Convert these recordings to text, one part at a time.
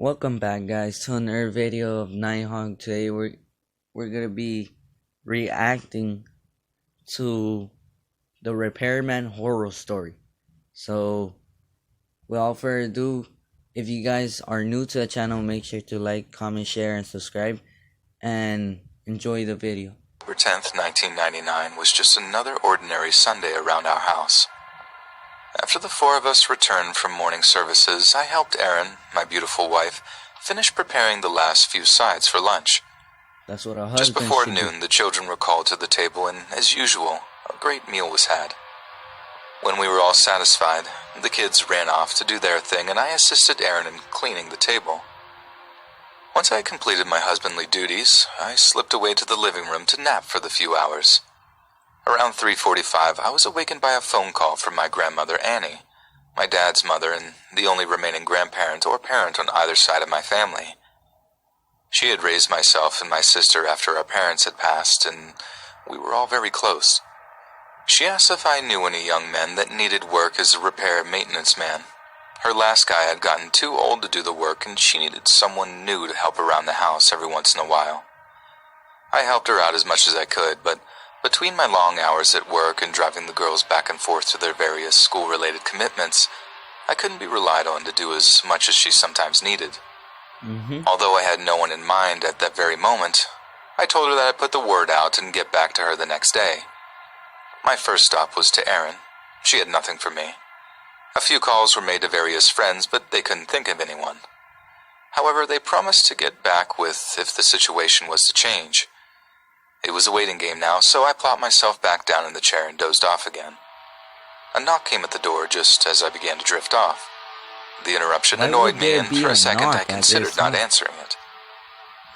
Welcome back, guys, to another video of Nighthawk. Today we're gonna be reacting to the Repairman horror story. So without further ado, if you guys are new to the channel, make sure to like, comment, share, and subscribe, and enjoy the video. October 10th, 1999 was just another ordinary Sunday around our house. After the four of us returned from morning services, I helped Erin, my beautiful wife, finish preparing the last few sides for lunch. That's what our husband Just before should noon, do. the children were called to the table, and as usual, a great meal was had. When we were all satisfied, the kids ran off to do their thing, and I assisted Erin in cleaning the table. Once I had completed my husbandly duties, I slipped away to the living room to nap for the few hours. Around 3:45, I was awakened by a phone call from my grandmother, Annie, my dad's mother and the only remaining grandparent or parent on either side of my family. She had raised myself and my sister after our parents had passed, and we were all very close. She asked if I knew any young men that needed work as a repair maintenance man. Her last guy had gotten too old to do the work, and she needed someone new to help around the house every once in a while. I helped her out as much as I could, but between my long hours at work and driving the girls back and forth to their various school-related commitments, I couldn't be relied on to do as much as she sometimes needed. Although I had no one in mind at that very moment, I told her that I'd put the word out and get back to her the next day. My first stop was to Erin. She had nothing for me. A few calls were made to various friends, but they couldn't think of anyone. However, they promised to get back with if the situation was to change. It was a waiting game now, so I plopped myself back down in the chair and dozed off again. A knock came at the door just as I began to drift off. The interruption annoyed me, and for a second I considered not answering it.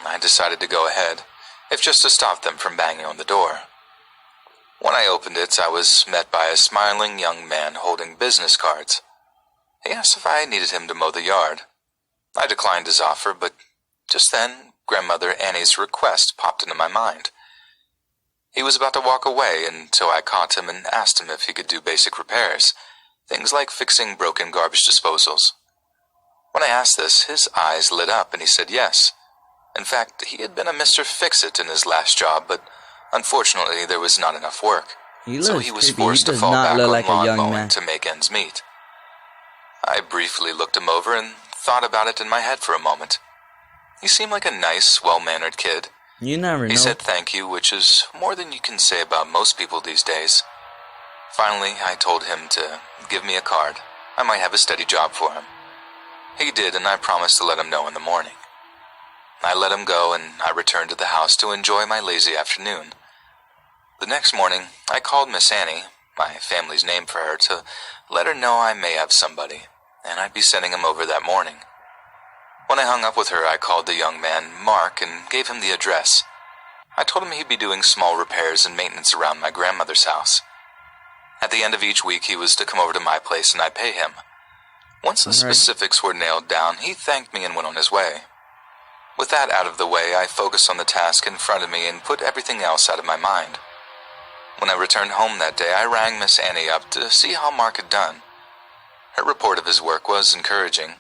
I decided to go ahead, if just to stop them from banging on the door. When I opened it, I was met by a smiling young man holding business cards. He asked if I needed him to mow the yard. I declined his offer, but just then, Grandmother Annie's request popped into my mind. He was about to walk away until I caught him and asked him if he could do basic repairs, things like fixing broken garbage disposals. When I asked this, his eyes lit up and he said yes. In fact, he had been a Mr. Fix-It in his last job, but unfortunately there was not enough work, so he was forced to fall back on lawn mowing to make ends meet. I briefly looked him over and thought about it in my head for a moment. He seemed like a nice, well-mannered kid. You never know. He said thank you, which is more than you can say about most people these days. Finally, I told him to give me a card. I might have a steady job for him. He did, and I promised to let him know in the morning. I let him go, and I returned to the house to enjoy my lazy afternoon. The next morning, I called Miss Annie, my family's name for her, to let her know I may have somebody, and I'd be sending him over that morning. When I hung up with her, I called the young man, Mark, and gave him the address. I told him he'd be doing small repairs and maintenance around my grandmother's house. At the end of each week, he was to come over to my place and I'd pay him. Once the specifics were nailed down, he thanked me and went on his way. With that out of the way, I focused on the task in front of me and put everything else out of my mind. When I returned home that day, I rang Miss Annie up to see how Mark had done. Her report of his work was encouraging.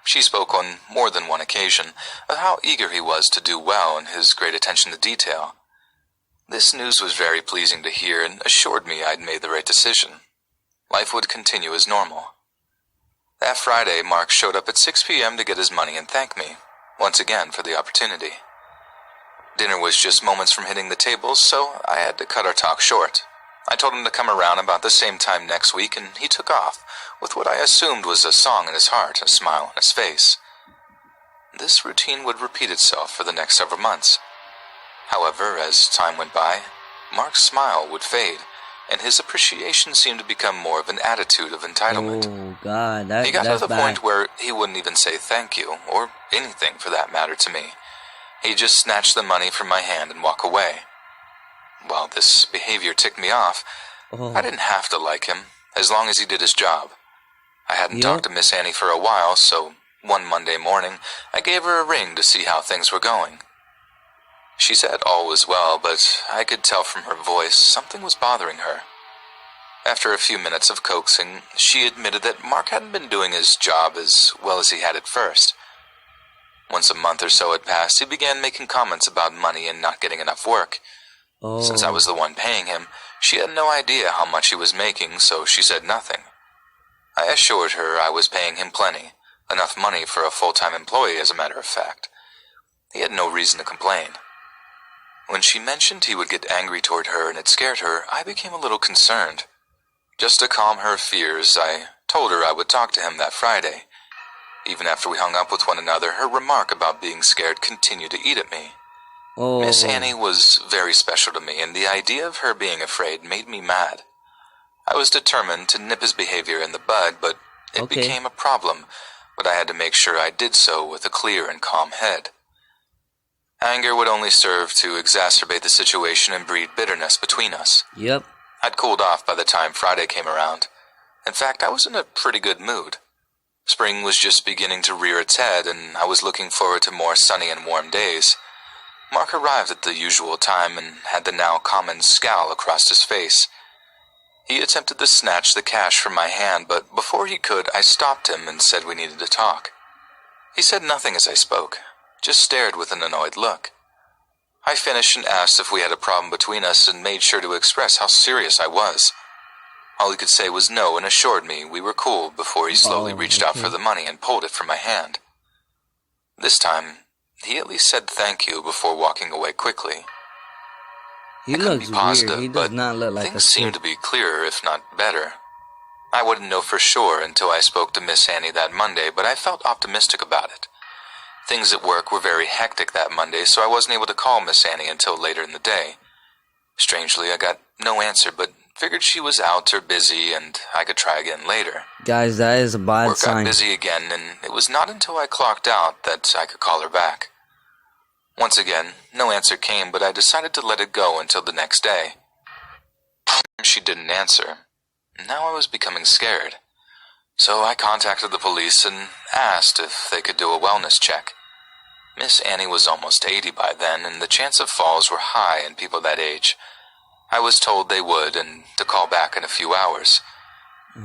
She spoke on more than one occasion of how eager he was to do well and his great attention to detail. This news was very pleasing to hear and assured me I'd made the right decision. Life would continue as normal. That Friday, Mark showed up at 6 p.m. to get his money and thank me, once again, for the opportunity. Dinner was just moments from hitting the tables, so I had to cut our talk short. I told him to come around about the same time next week, and he took off, with what I assumed was a song in his heart, a smile on his face. This routine would repeat itself for the next several months. However, as time went by, Mark's smile would fade, and his appreciation seemed to become more of an attitude of entitlement. Oh, God, he got to the point where he wouldn't even say thank you, or anything for that matter to me. He'd just snatch the money from my hand and walk away. While this behavior ticked me off, I didn't have to like him, as long as he did his job. I hadn't talked to Miss Annie for a while, so one Monday morning, I gave her a ring to see how things were going. She said all was well, but I could tell from her voice something was bothering her. After a few minutes of coaxing, she admitted that Mark hadn't been doing his job as well as he had at first. Once a month or so had passed, he began making comments about money and not getting enough work. Since I was the one paying him, she had no idea how much he was making, so she said nothing. I assured her I was paying him plenty, enough money for a full-time employee, as a matter of fact. He had no reason to complain. When she mentioned he would get angry toward her and it scared her, I became a little concerned. Just to calm her fears, I told her I would talk to him that Friday. Even after we hung up with one another, her remark about being scared continued to eat at me. Miss Annie was very special to me, and the idea of her being afraid made me mad. I was determined to nip his behavior in the bud, but it became a problem, but I had to make sure I did so with a clear and calm head. Anger would only serve to exacerbate the situation and breed bitterness between us. Yep. I'd cooled off by the time Friday came around. In fact, I was in a pretty good mood. Spring was just beginning to rear its head, and I was looking forward to more sunny and warm days. Mark arrived at the usual time and had the now common scowl across his face. He attempted to snatch the cash from my hand, but before he could, I stopped him and said we needed to talk. He said nothing as I spoke, just stared with an annoyed look. I finished and asked if we had a problem between us and made sure to express how serious I was. All he could say was no and assured me we were cool before he slowly reached out for the money and pulled it from my hand. This time, he at least said thank you before walking away quickly. He looks weird. He does not look like a things seemed to be clearer, if not better. I wouldn't know for sure until I spoke to Miss Annie that Monday, but I felt optimistic about it. Things at work were very hectic that Monday, so I wasn't able to call Miss Annie until later in the day. Strangely, I got no answer, but figured she was out or busy and I could try again later. Guys, that is a bad sign. Work got busy again, and it was not until I clocked out that I could call her back. Once again, no answer came, but I decided to let it go until the next day. She didn't answer. Now I was becoming scared. So I contacted the police and asked if they could do a wellness check. Miss Annie was almost 80 by then, and the chance of falls were high in people that age. I was told they would, and to call back in a few hours.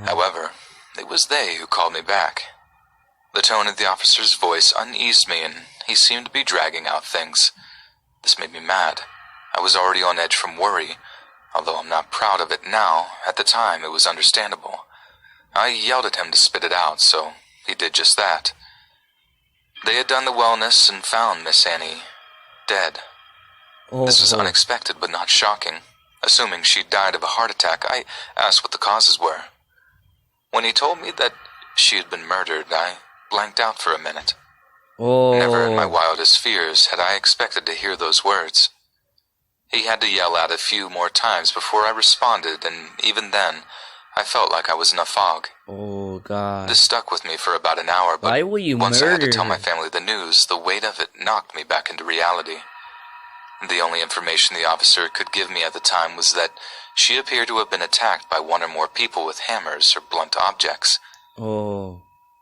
However, it was they who called me back. The tone of the officer's voice uneased me, and he seemed to be dragging out things. This made me mad. I was already on edge from worry. Although I'm not proud of it now, at the time it was understandable. I yelled at him to spit it out, so he did just that. They had done the wellness and found Miss Annie dead. This was unexpected but not shocking. Assuming she died of a heart attack, I asked what the causes were. When he told me that she had been murdered, I blanked out for a minute. Never in my wildest fears had I expected to hear those words. He had to yell out a few more times before I responded, and even then, I felt like I was in a fog. Oh, God. This stuck with me for about an hour, but why will you once I had to murder tell my her? family the news, the weight of it knocked me back into reality. The only information the officer could give me at the time was that she appeared to have been attacked by one or more people with hammers or blunt objects.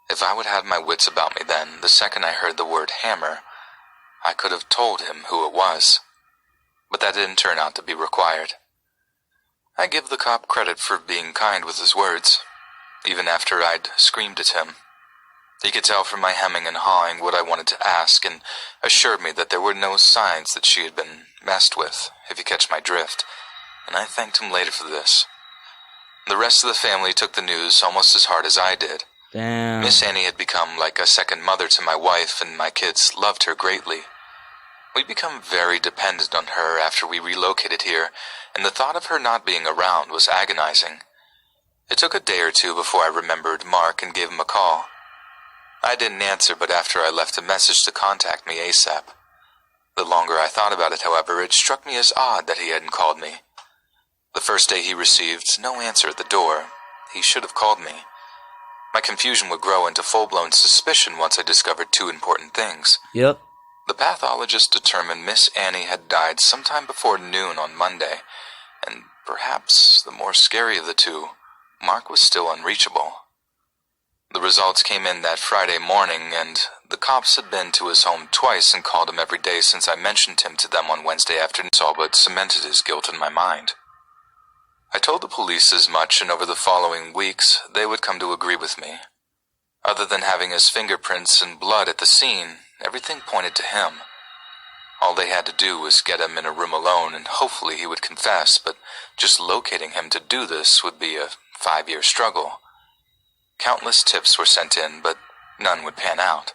If I would have had my wits about me then, the second I heard the word hammer, I could have told him who it was. But that didn't turn out to be required. I give the cop credit for being kind with his words, even after I'd screamed at him. He could tell from my hemming and hawing what I wanted to ask, and assured me that there were no signs that she had been messed with, if you catch my drift, and I thanked him later for this. The rest of the family took the news almost as hard as I did. Damn. Miss Annie had become like a second mother to my wife, and my kids loved her greatly. We'd become very dependent on her after we relocated here, and the thought of her not being around was agonizing. It took a day or two before I remembered Mark and gave him a call. I didn't answer, but after I left a message to contact me ASAP. The longer I thought about it, however, it struck me as odd that he hadn't called me. The first day he received no answer at the door. He should have called me. My confusion would grow into full-blown suspicion once I discovered two important things. Yep. The pathologist determined Miss Annie had died sometime before noon on Monday, and perhaps the more scary of the two, Mark was still unreachable. The results came in that Friday morning, and the cops had been to his home twice and called him every day since I mentioned him to them on Wednesday afternoon, all but cemented his guilt in my mind. I told the police as much, and over the following weeks, they would come to agree with me. Other than having his fingerprints and blood at the scene, everything pointed to him. All they had to do was get him in a room alone, and hopefully he would confess, but just locating him to do this would be a 5-year struggle. Countless tips were sent in, but none would pan out.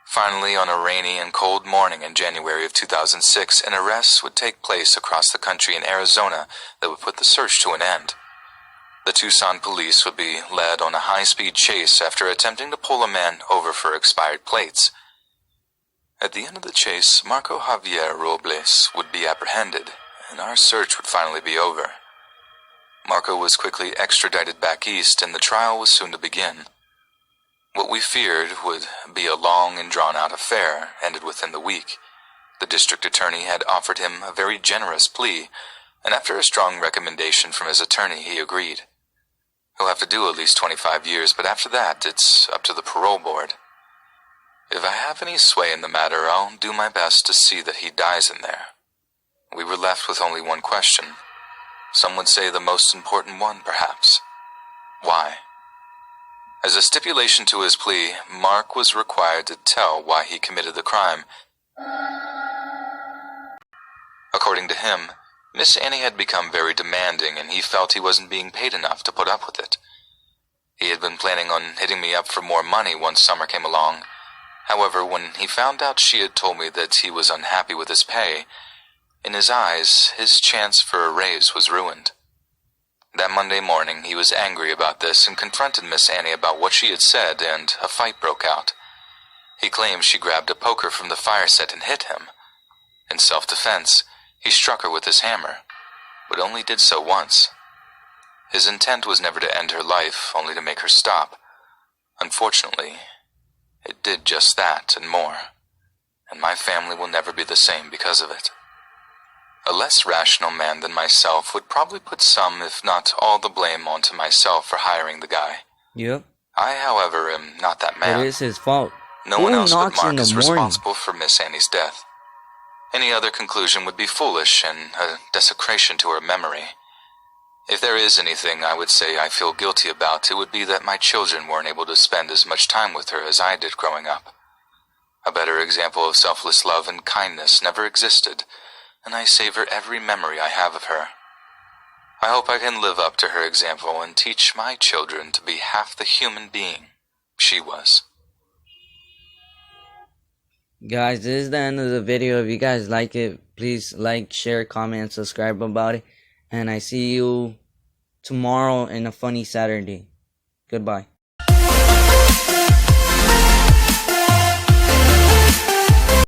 Finally, on a rainy and cold morning in January of 2006, an arrest would take place across the country in Arizona that would put the search to an end. The Tucson police would be led on a high-speed chase after attempting to pull a man over for expired plates. At the end of the chase, Marco Javier Robles would be apprehended, and our search would finally be over. Marco was quickly extradited back east, and the trial was soon to begin. What we feared would be a long and drawn-out affair ended within the week. The district attorney had offered him a very generous plea, and after a strong recommendation from his attorney, he agreed. He'll have to do at least 25 years, but after that, it's up to the parole board. If I have any sway in the matter, I'll do my best to see that he dies in there. We were left with only one question. Some would say the most important one, perhaps. Why? As a stipulation to his plea, Mark was required to tell why he committed the crime. According to him, Miss Annie had become very demanding, and he felt he wasn't being paid enough to put up with it. He had been planning on hitting me up for more money once summer came along. However, when he found out she had told me that he was unhappy with his pay, in his eyes, his chance for a raise was ruined. That Monday morning, he was angry about this and confronted Miss Annie about what she had said, and a fight broke out. He claimed she grabbed a poker from the fire set and hit him. In self-defense, he struck her with his hammer, but only did so once. His intent was never to end her life, only to make her stop. Unfortunately, it did just that and more, and my family will never be the same because of it. A less rational man than myself would probably put some, if not all, the blame onto myself for hiring the guy. Yep. I, however, am not that man. It is his fault. No one else but Mark is responsible for Miss Annie's death. Any other conclusion would be foolish and a desecration to her memory. If there is anything I would say I feel guilty about, it would be that my children weren't able to spend as much time with her as I did growing up. A better example of selfless love and kindness never existed, and I savor every memory I have of her. I hope I can live up to her example and teach my children to be half the human being she was. Guys, this is the end of the video. If you guys like it, please like, share, comment, subscribe about it. And I see you tomorrow in a funny Saturday. Goodbye.